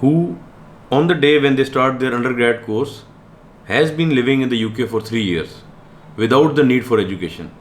who on the day when they start their undergrad course has been living in the UK for 3 years without the need for education।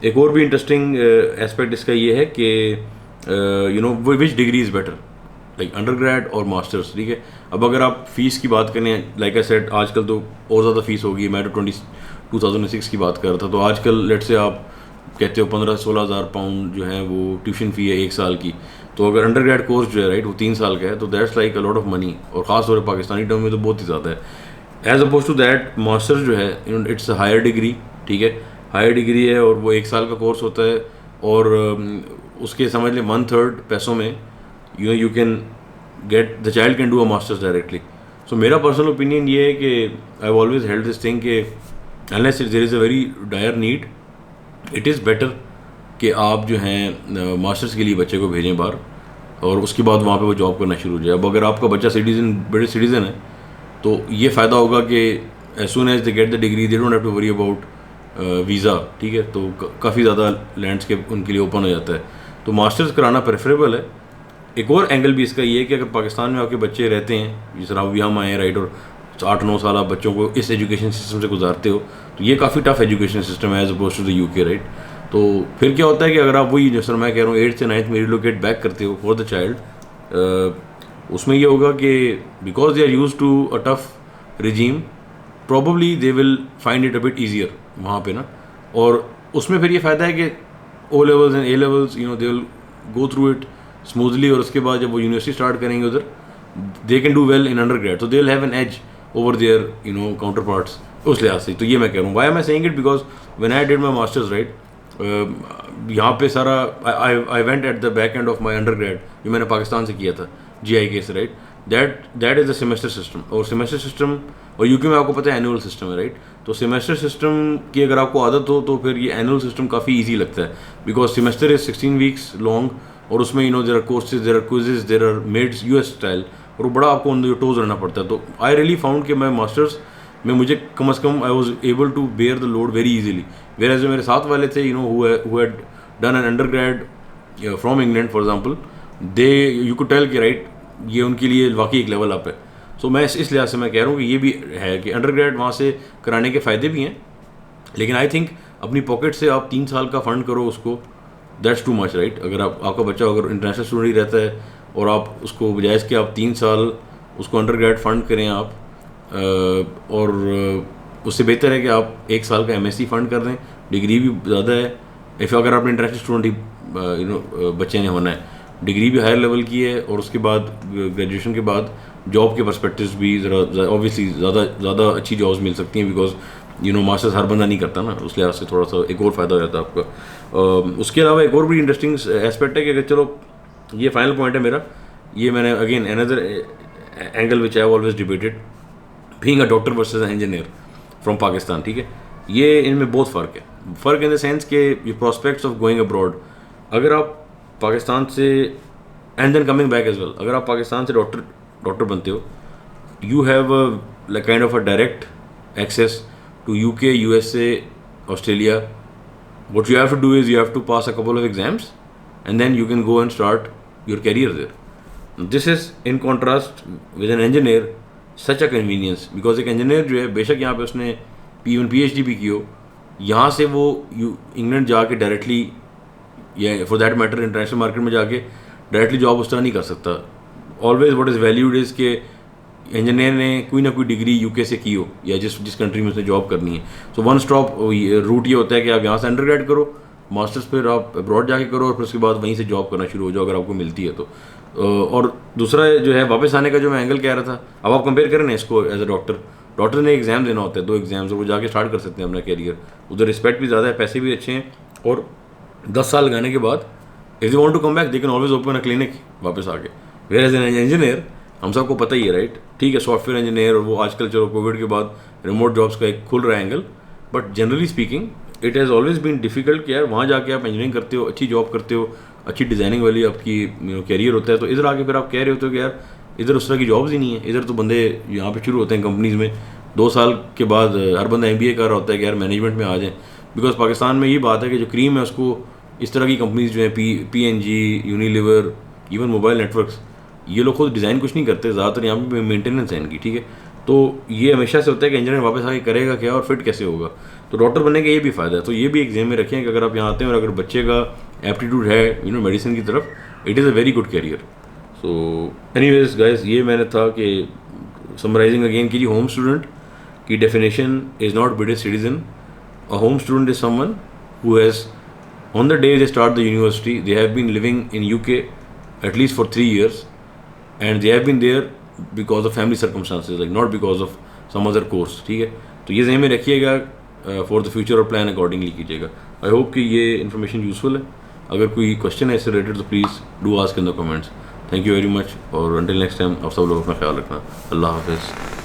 ایک اور بھی interesting aspect اس کا یہ ہے کہ you know which degree is better, like undergrad اور masters. ٹھیک ہے، اب اگر آپ فیس کی بات کریں، لائک آئی سیڈ آج کل تو اور زیادہ فیس ہوگی. میں تو 2006 کی بات کر رہا تھا، تو آج کل لیٹ سے آپ کہتے ہو 15-16 ہزار پاؤنڈ جو ہے وہ ٹیوشن فی ہے 1 سال کی. تو اگر انڈر گریڈ کورس جو ہے رائٹ وہ 3 سال کا ہے، تو that's like a lot of money, اور خاص طور پہ پاکستانی ٹرم میں تو بہت ہی زیادہ ہے. As oppose to that master جو ہے اٹس اے ہائر ڈگری. ٹھیک ہے، ہائر ڈگری ہے اور وہ 1 سال کا کورس ہوتا ہے، اور اس کے سمجھ لیں 1/3 پیسوں میں you can get the child can do a masters directly. So میرا پرسنل اوپینین یہ ہے کہ I have always held this thing کہ unless there is a very dire need, it is better کہ آپ جو ہیں ماسٹرس کے لیے بچے کو بھیجیں باہر، اور اس کے بعد وہاں پہ وہ جاب کرنا شروع ہو جائے. اب اگر آپ کا بچہ برٹش سٹیزن ہے تو یہ فائدہ ہوگا کہ as soon as they get the degree they don't have to worry about visa. ٹھیک ہے، تو کافی زیادہ لینڈسکیپ ان کے لیے اوپن ہو جاتا ہے. تو ماسٹرس کرانا پریفریبل ہے. ایک اور اینگل بھی اس کا یہ ہے کہ اگر پاکستان میں آپ کے بچے رہتے ہیں، جس طرح ابھی ہم آئے ہیں رائٹ، اور 8-9 سال آپ بچوں کو اس ایجوکیشن سسٹم سے گزارتے ہو، تو یہ کافی ٹف ایجوکیشن سسٹم ہے as oppose to the U K right. تو پھر کیا ہوتا ہے کہ اگر آپ وہی جس طرح میں کہہ رہا ہوں 8th سے 9th میں ریلوکیٹ بیک کرتے ہو فار دا چائلڈ، اس میں یہ ہوگا کہ because they are used to a tough regime, probably they will find it a bit easier وہاں پہ نا. اور اس میں پھر یہ فائدہ ہے کہ O levels and A levels you know they will go through it smoothly, اور اس کے بعد جب وہ یونیورسٹی اسٹارٹ کریں گے ادھر they can do well in undergrad, تو they will have an edge over there you know counterparts اس لحاظ سے. تو یہ میں کہہ رہا ہوں، why am I saying it because when I did my masters right, یہاں پہ سارا I went at the back end of my undergrad جو میں نے پاکستان سے کیا تھا GIK سے right. That is the semester system, اور سیمسٹر سسٹم اور UK میں آپ کو پتہ ہے اینول سسٹم ہے رائٹ. تو سیمسٹر سسٹم کی اگر آپ کو عادت ہو تو پھر یہ اینول سسٹم کافی ایزی لگتا ہے، because semester is 16 weeks long, اور اس میں you know there are courses, there are quizzes, there are mids US style, اور وہ بڑا آپ کو آن دی ٹوز رہنا پڑتا ہے. تو آئی ریئلی فاؤنڈ کہ میں ماسٹرس میں مجھے کم از کم I was able to bear the load very easily. Whereas جو میرے ساتھ والے تھے you know who had done an undergrad from England for example, they you could tell کہ رائٹ یہ ان کے لیے واقعی ایک لیول اپ ہے. سو میں اس لحاظ سے میں کہہ رہا ہوں کہ یہ بھی ہے کہ انڈر گریڈ وہاں سے کرانے کے فائدے بھی ہیں، لیکن آئی تھنک اپنی پاکٹ سے آپ 3 سال کا فنڈ کرو اس کو، دیٹس ٹو مچ رائٹ. اگر آپ کا بچہ اگر انٹرنیشنل اسٹوڈنٹ ہی رہتا ہے اور آپ اس کو بجائے کہ آپ 3 سال اس کو انڈر گریڈ فنڈ کریں آپ، اور اس سے بہتر ہے کہ آپ 1 سال کا MSc فنڈ کر دیں، ڈگری بھی زیادہ ہے. اگر آپ نے انٹرنیشنل اسٹوڈنٹ ہی یو نو بچے نے ہونا ہے، ڈگری بھی ہائر لیول کی ہے، اور اس کے بعد گریجویشن کے بعد جاب کے پرسپیکٹوز بھی ذرا اوبیسلی زیادہ اچھی جابس مل سکتی ہیں، بیکاز یو نو ماسٹرز ہر بندہ نہیں کرتا نا، اس لحاظ سے تھوڑا سا ایک اور فائدہ ہو جاتا ہے آپ کا. اس کے علاوہ ایک اور بھی انٹرسٹنگ اسپیکٹ ہے کہ اگر چلو یہ فائنل پوائنٹ ہے میرا، یہ میں نے again another angle which I have always debated, being a doctor versus an engineer from Pakistan. ٹھیک ہے، یہ ان میں بہت فرق ہے. فرق ان دا سینس کہ یہ پراسپیکٹس آف گوئنگ ابراڈ، اگر آپ پاکستان سے and then coming back as well, اگر آپ پاکستان سے ڈاکٹر بنتے ہو، you have kind of a direct access to UK, USA, Australia. What you have to do is you have to pass a couple of exams and then you can go and start your career there. This is in contrast with an engineer such a convenience, because ایک engineer جو ہے بے شک یہاں پہ اس نے even PhD بھی کی ہو، یہاں سے وہ انگلینڈ جا کے ڈائریکٹلی یا for that matter international market میں جا کے ڈائریکٹلی جاب اس طرح نہیں کر سکتا. آلویز واٹ از ویلیوڈ از کہ انجینئر نے کوئی نہ کوئی ڈگری UK سے کی ہو یا جس کنٹری میں اس نے جاب کرنی ہے. سو ون اسٹاپ روٹ یہ ہوتا ہے کہ آپ یہاں سے انڈر گریڈ کرو، ماسٹرس پھر آپ ابراڈ جا کے کرو، اور پھر اس کے بعد وہیں سے جاب کرنا شروع ہو جاؤ اگر آپ کو ملتی ہے تو. اور دوسرا جو ہے واپس آنے کا جو میں اینگل کہہ رہا تھا، اب آپ کمپیئر کریں نا اس کو ایز اے ڈاکٹر نے ایگزام دینا ہوتا ہے 2 ایگزامز، اور وہ جا کے اسٹارٹ کر سکتے ہیں اپنا کیریئر. ادھر رسپیکٹ بھی زیادہ ہے، پیسے بھی اچھے ہیں، اور 10 سال لگانے کے بعد if they want to come back they can always open a clinic واپس آ کے. ویئر ایز این انجینئر ہم سب کو پتہ ہی ہے رائٹ، ٹھیک ہے سافٹ ویئر انجینئر، اور وہ آج کل چلو کووڈ کے بعد ریموٹ جابس کا ایک کھل رہا ہے angle, but generally speaking it has always been difficult کہ یار وہاں جا کے آپ انجینئرنگ کرتے ہو، اچھی جاب کرتے ہو، اچھی ڈیزائننگ والی آپ کی کیریئر ہوتا ہے، تو ادھر آ کے پھر آپ کہہ رہے ہوتے ہو کہ یار ادھر اس طرح کی جابز ہی نہیں ہیں. ادھر تو بندے یہاں پہ شروع ہوتے ہیں کمپنیز میں 2 سال کے بعد ہر بندہ MBA کر رہا ہوتا ہے کہ یار مینجمنٹ میں آ جائیں. بیکاز پاکستان میں یہ بات ہے کہ جو کریم ہے اس کو اس طرح کی کمپنیز جو ہیں PNG, Unilever, even mobile networks, یہ لوگ خود ڈیزائن کچھ نہیں کرتے، زیادہ تر یہاں پہ مینٹیننس ہے ان کی. ٹھیک ہے، تو یہ ہمیشہ سے ہوتا ہے کہ انجینئر واپس آ کے کرے گا کیا اور فٹ کیسے ہوگا. تو ڈاکٹر بننے کا یہ بھی فائدہ ہے. تو یہ بھی ایک ذہن میں رکھیں کہ اگر آپ یہاں آتے ہیں اور اگر بچے کا ایپٹیٹیوڈ ہے میڈیسن کی طرف, it is a very good career. So anyways guys, یہ میں نے تھا کہ سمرائزنگ اگین کی ہوم اسٹوڈنٹ کی definition is not British citizen. A home student is someone who has, on the day they start the university, they have been living in UK at least for 3 years, and they have been there because of family circumstances, like not because of some other course. ٹھیک ہے, تو یہ ذہن میں رکھیے گا for the future, اور plan accordingly کیجیے گا. I hope کہ یہ انفارمیشن یوزفل ہے. اگر کوئی کوشچن ہے اس سے ریلیٹڈ تو please do ask in the comments. Thank you very much, اور انٹل نیکسٹ ٹائم آپ سب لوگ اپنا خیال رکھنا. اللہ حافظ.